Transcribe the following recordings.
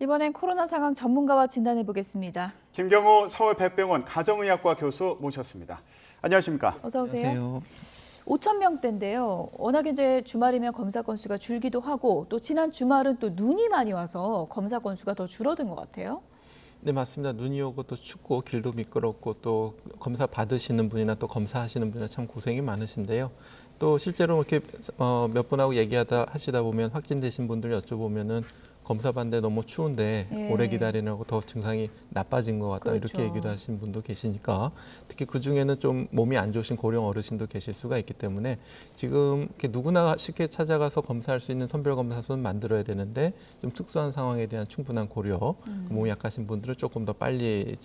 이번엔 코로나 상황 전문가와 진단해 보겠습니다. 김경호 서울백병원 가정의학과 교수 모셨습니다. 안녕하십니까? 어서 오세요. 안녕하세요. 5천 명대인데요. 워낙 이제 주말이면 검사 건수가 줄기도 하고 또 지난 주말은 또 눈이 많이 와서 검사 건수가 더 줄어든 것 같아요. 네, 맞습니다. 눈이 오고 또 춥고 길도 미끄럽고 또 검사 받으시는 분이나 또 검사하시는 분이나 참 고생이 많으신데요. 또 실제로 이렇게 몇 분하고 하시다 보면 확진되신 분들 여쭤보면은 검사 받는데 너무 추운데 예. 오래 기다리느라고 더 증상이 나빠진 것 같다 그렇죠. 이렇게 얘기도 하신 분도 계시니까 특히 그 중에는 좀 몸이 안 좋으신 고령 어르신도 계실 수가 있기 때문에 지금 이렇게 누구나 쉽게 찾아가서 검사할 수 있는 선별검사소는 만들어야 되는데 좀 특수한 상황에 대한 충분한 고려, 몸이 약하신 분들은 조금 더 빨리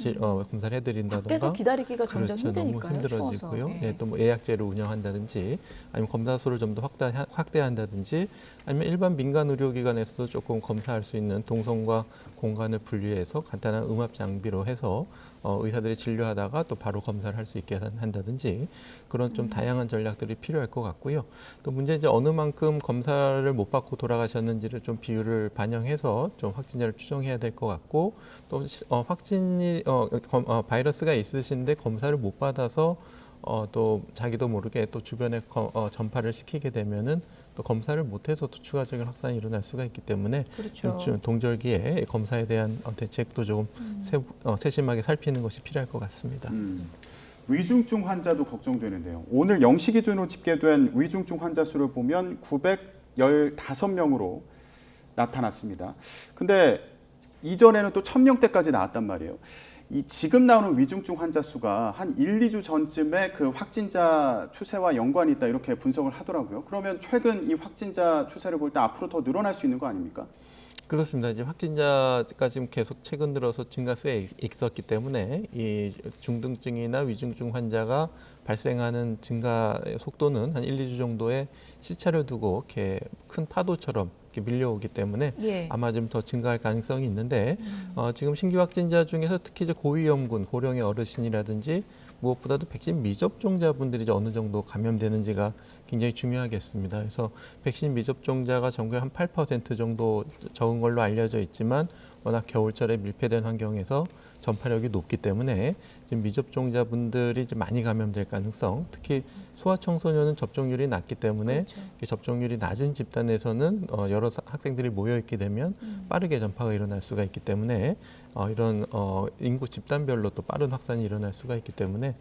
검사를 해드린다든가 밖에서 기다리기가 점점 그렇죠. 너무 힘드니까요. 힘들어지고요. 추워서. 네, 또 뭐 예약제를 운영한다든지 아니면 검사소를 좀 더 확대한다든지 아니면 일반 민간 의료기관에서도 조금 검사할 수 있는 동선과 공간을 분리해서 간단한 음압 장비로 해서 의사들이 진료하다가 또 바로 검사를 할 수 있게 한다든지 그런 좀 다양한 전략들이 필요할 것 같고요. 또 문제 이제 어느 만큼 검사를 못 받고 돌아가셨는지를 좀 비율을 반영해서 좀 확진자를 추정해야 될 것 같고 또 바이러스가 있으신데 검사를 못 받아서 또 자기도 모르게 또 주변에 전파를 시키게 되면은 또 검사를 못해서 또 추가적인 확산이 일어날 수가 있기 때문에 그렇죠. 좀 동절기에 검사에 대한 대책도 조금 세심하게 살피는 것이 필요할 것 같습니다. 위중증 환자도 걱정되는데요. 오늘 0시 기준으로 집계된 위중증 환자 수를 보면 915명으로 나타났습니다. 근데 이전에는 또 1000명대까지 나왔단 말이에요. 이 지금 나오는 위중증 환자 수가 한 1, 2주 전쯤에 그 확진자 추세와 연관이 있다 이렇게 분석을 하더라고요. 그러면 최근 이 확진자 추세를 볼 때 앞으로 더 늘어날 수 있는 거 아닙니까? 그렇습니다. 이제 확진자가 지금 계속 최근 들어서 증가세에 있었기 때문에 이 중등증이나 위중증 환자가 발생하는 증가의 속도는 한 1, 2주 정도의 시차를 두고 이렇게 큰 파도처럼 이렇게 밀려오기 때문에 예. 아마 좀 더 증가할 가능성이 있는데 지금 신규 확진자 중에서 특히 이제 고위험군, 고령의 어르신이라든지 무엇보다도 백신 미접종자분들이 이제 어느 정도 감염되는지가 굉장히 중요하겠습니다. 그래서 백신 미접종자가 전국에 한 8% 정도 적은 걸로 알려져 있지만 워낙 겨울철에 밀폐된 환경에서 전파력이 높기 때문에 지금 미접종자분들이 좀 많이 감염될 가능성, 특히 소아청소년은 접종률이 낮기 때문에 그렇죠. 접종률이 낮은 집단에서는 여러 학생들이 모여 있게 되면 빠르게 전파가 일어날 수가 있기 때문에 이런 인구 집단별로 또 빠른 확산이 일어날 수가 있기 때문에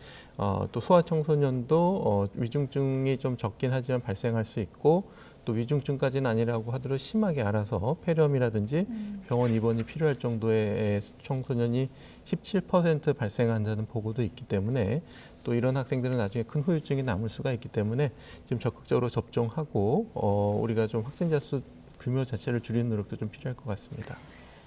또 소아청소년도 위중증이 좀 적긴 하지만 발생할 수 있고 또 위중증까지는 아니라고 하더라도 심하게 알아서 폐렴이라든지 병원 입원이 필요할 정도의 청소년이 17% 발생한다는 보고도 있기 때문에 또 이런 학생들은 나중에 큰 후유증이 남을 수가 있기 때문에 지금 적극적으로 접종하고 우리가 좀 확진자 수 규모 자체를 줄이는 노력도 좀 필요할 것 같습니다.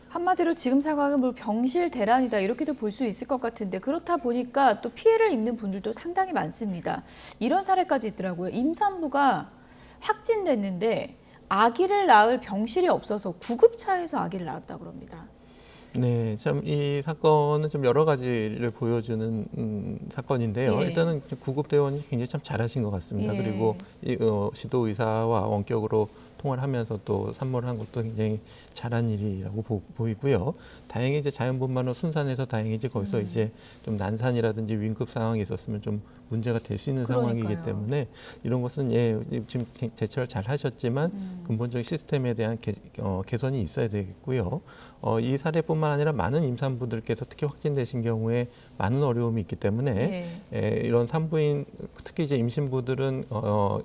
한마디로 지금 상황은 뭐 병실 대란이다 이렇게도 볼 수 있을 것 같은데 그렇다 보니까 또 피해를 입는 분들도 상당히 많습니다. 이런 사례까지 있더라고요. 임산부가 확진됐는데 아기를 낳을 병실이 없어서 구급차에서 아기를 낳았다고 합니다. 네, 참 이 사건은 좀 여러 가지를 보여주는 사건인데요. 예. 일단은 구급대원이 굉장히 참 잘하신 것 같습니다. 예. 그리고 시도의사와 원격으로 통화를 하면서 또 산모를 한 것도 굉장히 잘한 일이라고 보이고요. 다행히 이제 자연분만으로 순산해서 다행이지 거기서 이제 좀 난산이라든지 위급 상황이 있었으면 좀 문제가 될 수 있는 상황이기 그러니까요. 때문에 이런 것은 지금 대처를 잘 하셨지만 근본적인 시스템에 대한 개선이 있어야 되겠고요. 이 사례뿐만 아니라 많은 임산부들께서 특히 확진되신 경우에 많은 어려움이 있기 때문에 이런 산부인 특히 이제 임신부들은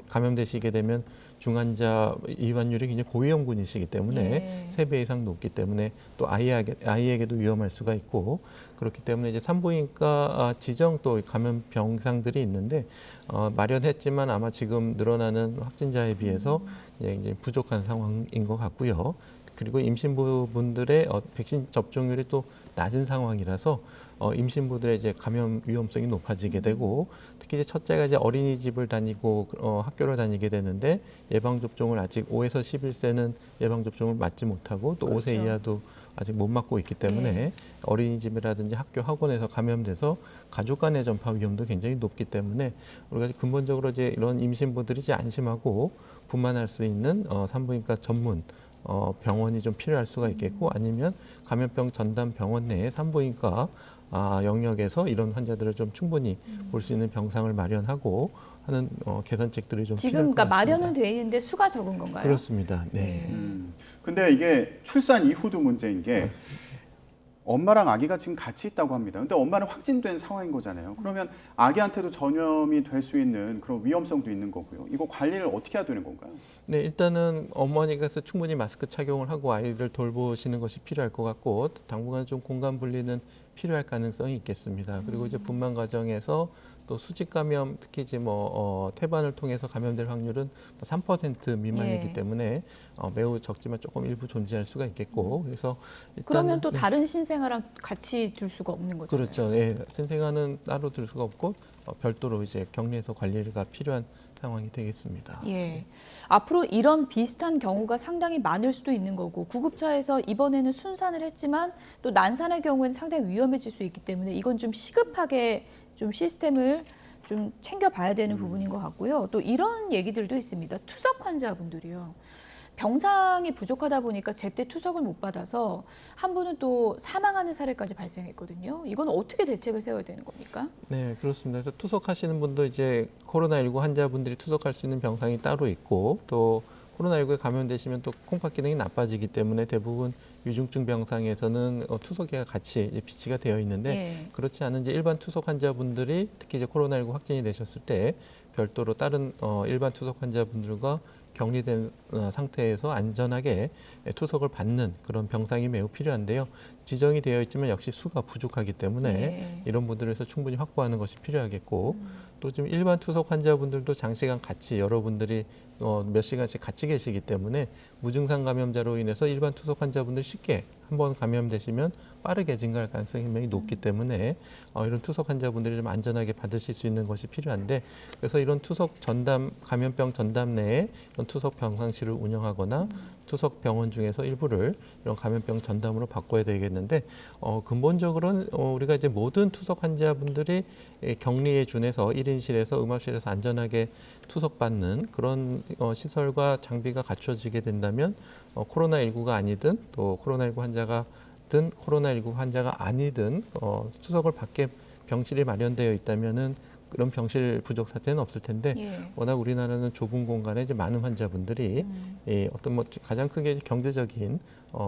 감염되시게 되면 중환자 이완율이 굉장히 고위험군이시기 때문에 3배 이상 높기 때문에 또 아이에게도 위험할 수가 있고 그렇기 때문에 이제 산부인과 지정 또 감염 병상들이 있는데 마련했지만 아마 지금 늘어나는 확진자에 비해서 이제 부족한 상황인 것 같고요. 그리고 임신부분들의 백신 접종률이 또 낮은 상황이라서 임신부들의 이제 감염 위험성이 높아지게 되고 특히 이제 첫째가 이제 어린이집을 다니고 학교를 다니게 되는데 예방 접종을 아직 5에서 11세는 예방 접종을 맞지 못하고 또 그렇죠. 5세 이하도 아직 못 맞고 있기 때문에 어린이집이라든지 학교 학원에서 감염돼서 가족 간의 전파 위험도 굉장히 높기 때문에 우리가 근본적으로 이제 이런 임신부들이 이제 안심하고 분만할 수 있는 산부인과 전문 병원이 좀 필요할 수가 있겠고 아니면 감염병 전담 병원 내에 산부인과 영역에서 이런 환자들을 좀 충분히 볼 수 있는 병상을 마련하고 하는 개선책들이 좀 지금 필요할 것 그러니까 같습니다. 마련은 돼 있는데 수가 적은 건가요? 그렇습니다. 네. 근데 이게 출산 이후도 문제인 게 엄마랑 아기가 지금 같이 있다고 합니다. 근데 엄마는 확진된 상황인 거잖아요. 그러면 아기한테도 전염이 될 수 있는 그런 위험성도 있는 거고요. 이거 관리를 어떻게 해야 되는 건가요? 네, 일단은 어머니께서 충분히 마스크 착용을 하고 아이를 돌보시는 것이 필요할 것 같고 당분간 좀 공간 분리는 필요할 가능성이 있겠습니다. 그리고 이제 분만 과정에서 또 수직 감염, 특히 이제 태반을 통해서 감염될 확률은 3% 미만이기 예. 때문에 매우 적지만 조금 일부 존재할 수가 있겠고 그래서 일단 그러면 또 다른 신생아랑 같이 둘 수가 없는 거잖아요. 그렇죠. 예, 신생아는 따로 둘 수가 없고 별도로 이제 격리해서 관리가 필요한 상황이 되겠습니다. 예. 앞으로 이런 비슷한 경우가 상당히 많을 수도 있는 거고 구급차에서 이번에는 순산을 했지만 또 난산의 경우에는 상당히 위험해질 수 있기 때문에 이건 좀 시급하게 좀 시스템을 좀 챙겨봐야 되는 부분인 것 같고요. 또 이런 얘기들도 있습니다. 투석 환자분들이요. 병상이 부족하다 보니까 제때 투석을 못 받아서 한 분은 또 사망하는 사례까지 발생했거든요. 이건 어떻게 대책을 세워야 되는 겁니까? 네, 그렇습니다. 그래서 투석하시는 분도 이제 코로나19 환자분들이 투석할 수 있는 병상이 따로 있고 또 코로나19에 감염되시면 또 콩팥 기능이 나빠지기 때문에 대부분 위중증 병상에서는 투석기가 같이 비치가 되어 있는데 예. 그렇지 않은 이제 일반 투석 환자분들이 특히 이제 코로나19 확진이 되셨을 때 별도로 다른 일반 투석 환자분들과 격리된 상태에서 안전하게 투석을 받는 그런 병상이 매우 필요한데요. 지정이 되어 있지만 역시 수가 부족하기 때문에 네. 이런 분들에서 충분히 확보하는 것이 필요하겠고 또 지금 일반 투석 환자분들도 장시간 같이 여러분들이 몇 시간씩 같이 계시기 때문에 무증상 감염자로 인해서 일반 투석 환자분들이 쉽게 한번 감염되시면 빠르게 증가할 가능성이 굉장히 높기 때문에 이런 투석 환자분들이 좀 안전하게 받으실 수 있는 것이 필요한데 그래서 이런 투석 전담 감염병 전담 내에 이런 투석 병상실을 운영하거나 투석 병원 중에서 일부를 이런 감염병 전담으로 바꿔야 되겠는데 근본적으로는 우리가 이제 모든 투석 환자분들이 격리에 준해서 1인실에서 음압실에서 안전하게 투석받는 그런 시설과 장비가 갖춰지게 된다면 코로나19가 아니든 또 코로나19 환자가 든 코로나19 환자가 아니든 투석을 받게 병실이 마련되어 있다면은 그런 병실 부족 사태는 없을 텐데 예. 워낙 우리나라는 좁은 공간에 이제 많은 환자분들이 어떤 가장 크게 경제적인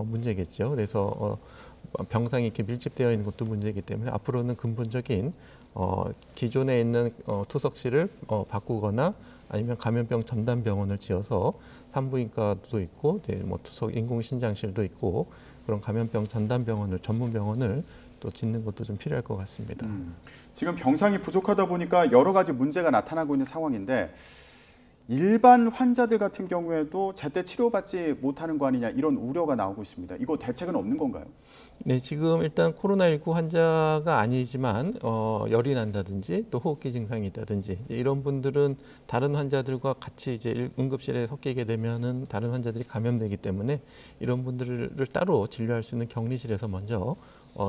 문제겠죠. 그래서 병상이 이렇게 밀집되어 있는 것도 문제이기 때문에 앞으로는 근본적인 기존에 있는 투석실을 바꾸거나 아니면 감염병 전담 병원을 지어서 산부인과도 있고 투석 인공신장실도 있고 그런 감염병 전담 병원을 전문 병원을 또 짓는 것도 좀 필요할 것 같습니다. 지금 병상이 부족하다 보니까 여러 가지 문제가 나타나고 있는 상황인데 일반 환자들 같은 경우에도 제때 치료받지 못하는 거 아니냐 이런 우려가 나오고 있습니다. 이거 대책은 없는 건가요? 네, 지금 일단 코로나19 환자가 아니지만 열이 난다든지 또 호흡기 증상이 있다든지 이런 분들은 다른 환자들과 같이 이제 응급실에 섞이게 되면은 다른 환자들이 감염되기 때문에 이런 분들을 따로 진료할 수 있는 격리실에서 먼저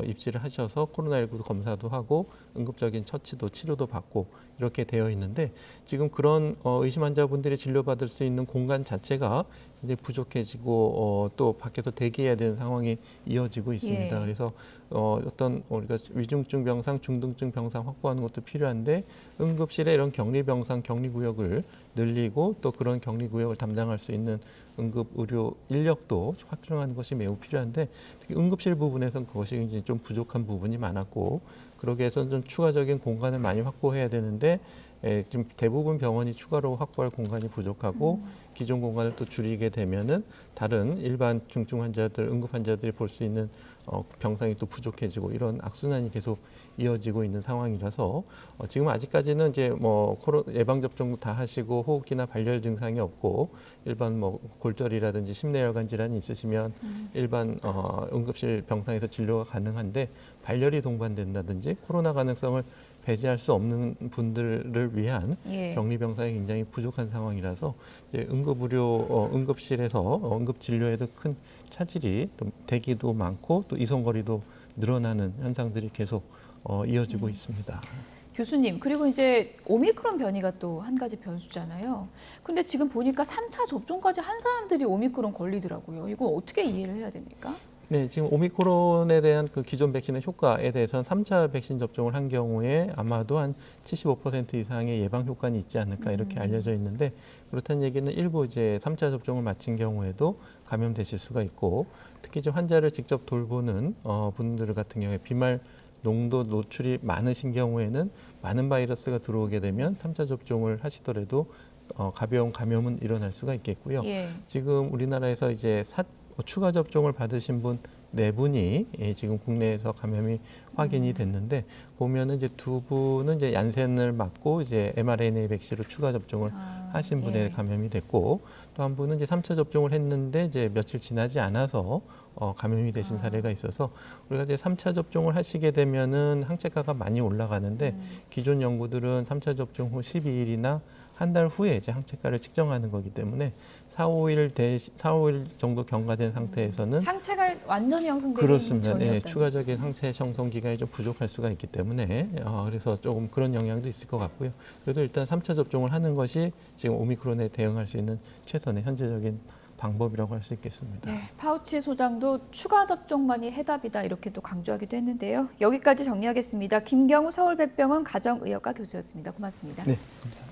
입실을 하셔서 코로나19 검사도 하고 응급적인 처치도 치료도 받고 이렇게 되어 있는데 지금 그런 의심 환자분들이 진료받을 수 있는 공간 자체가 이제 부족해지고 또 밖에서 대기해야 되는 상황이 이어지고 있습니다. 예. 그래서 어떤 우리가 위중증 병상, 중등증 병상 확보하는 것도 필요한데 응급실에 이런 격리 병상, 격리 구역을 늘리고 또 그런 격리 구역을 담당할 수 있는 응급 의료 인력도 확충하는 것이 매우 필요한데 특히 응급실 부분에서는 그것이 이제 좀 부족한 부분이 많았고 그러기 위해서는 좀 추가적인 공간을 많이 확보해야 되는데 지금 대부분 병원이 추가로 확보할 공간이 부족하고 기존 공간을 또 줄이게 되면은 다른 일반 중증 환자들, 응급 환자들이 볼 수 있는 병상이 또 부족해지고 이런 악순환이 계속 이어지고 있는 상황이라서 지금 아직까지는 이제 예방 접종도 다 하시고 호흡기나 발열 증상이 없고 일반 골절이라든지 심내혈관 질환이 있으시면 일반 응급실 병상에서 진료가 가능한데 발열이 동반된다든지 코로나 가능성을 배제할 수 없는 분들을 위한 예. 격리 병상이 굉장히 부족한 상황이라서 이제 응급실에서 응급 진료에도 큰 차질이 또 대기도 많고 또 이송거리도 늘어나는 현상들이 계속 이어지고 있습니다. 교수님, 그리고 이제 오미크론 변이가 또 한 가지 변수잖아요. 근데 지금 보니까 3차 접종까지 한 사람들이 오미크론 걸리더라고요. 이거 어떻게 이해를 해야 됩니까? 네, 지금 오미크론에 대한 그 기존 백신의 효과에 대해서는 3차 백신 접종을 한 경우에 아마도 한 75% 이상의 예방 효과는 있지 않을까 이렇게 알려져 있는데, 그렇다는 얘기는 일부 이제 3차 접종을 마친 경우에도 감염되실 수가 있고, 특히 이제 환자를 직접 돌보는 분들 같은 경우에 비말 농도 노출이 많으신 경우에는 많은 바이러스가 들어오게 되면 3차 접종을 하시더라도 가벼운 감염은 일어날 수가 있겠고요. 예. 지금 우리나라에서 이제 추가 접종을 받으신 분 4분이 지금 국내에서 감염이 확인이 됐는데, 보면은 이제 2분은 이제 얀센을 맞고 이제 mRNA 백신으로 추가 접종을 하신 분의 예. 감염이 됐고, 또 한 분은 이제 3차 접종을 했는데 이제 며칠 지나지 않아서 감염이 되신 사례가 있어서, 우리가 이제 3차 접종을 하시게 되면은 항체가가 많이 올라가는데, 기존 연구들은 3차 접종 후 12일이나 한 달 후에 이제 항체가를 측정하는 거기 때문에 4, 5일 정도 경과된 상태에서는 항체가 완전히 형성되기 그렇습니다. 전이었다는 네, 추가적인 항체 형성 기간이 좀 부족할 수가 있기 때문에 그래서 조금 그런 영향도 있을 것 같고요. 그래도 일단 3차 접종을 하는 것이 지금 오미크론에 대응할 수 있는 최선의 현재적인 방법이라고 할 수 있겠습니다. 네, 파우치 소장도 추가 접종만이 해답이다 이렇게 또 강조하기도 했는데요. 여기까지 정리하겠습니다. 김경우 서울백병원 가정의학과 교수였습니다. 고맙습니다. 네, 감사합니다.